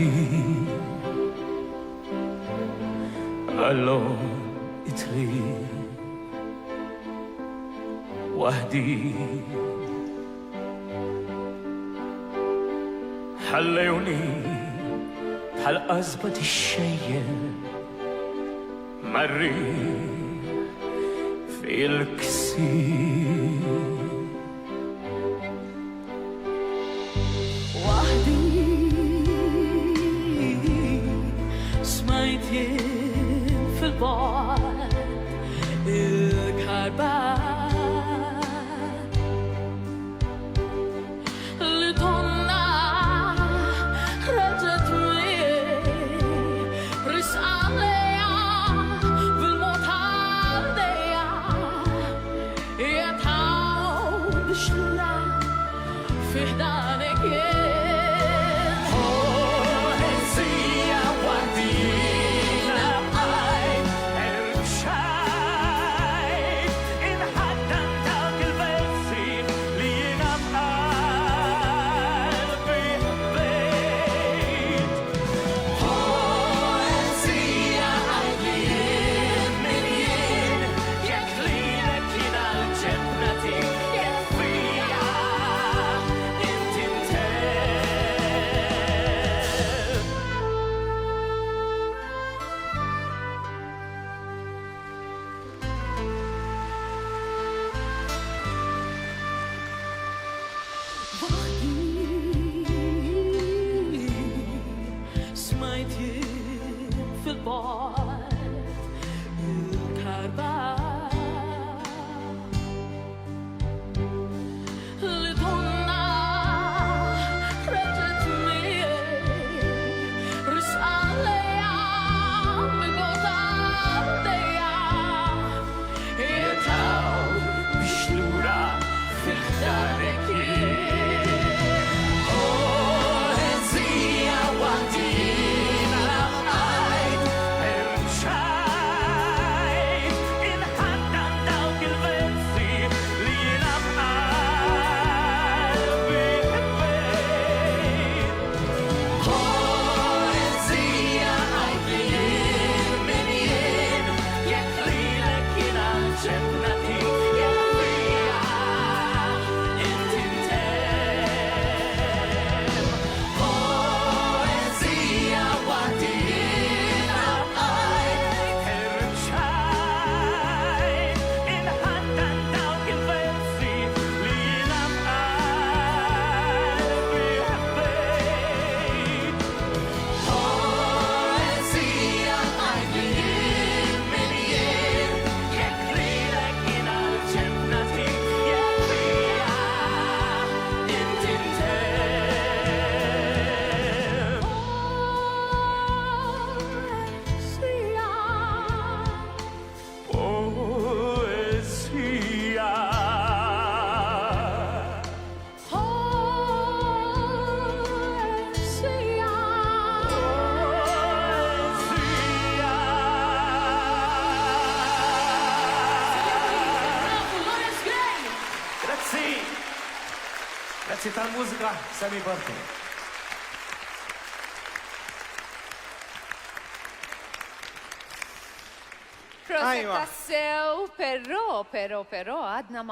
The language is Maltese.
وحدي alone إتري وحدي حليوني بحال أزبط الشيء مري في الكسير في البعد الكربات اللي طلنا رجت رسالة بالموت عليا يتعاو بشنا في هدانك في البعد الكربات اللي ضلنا رجت رسالة بالموت عليا يتعاو بشنورة في خدارك Grazie tal musica, Sammy Barton. Proset tassew, però għadna ma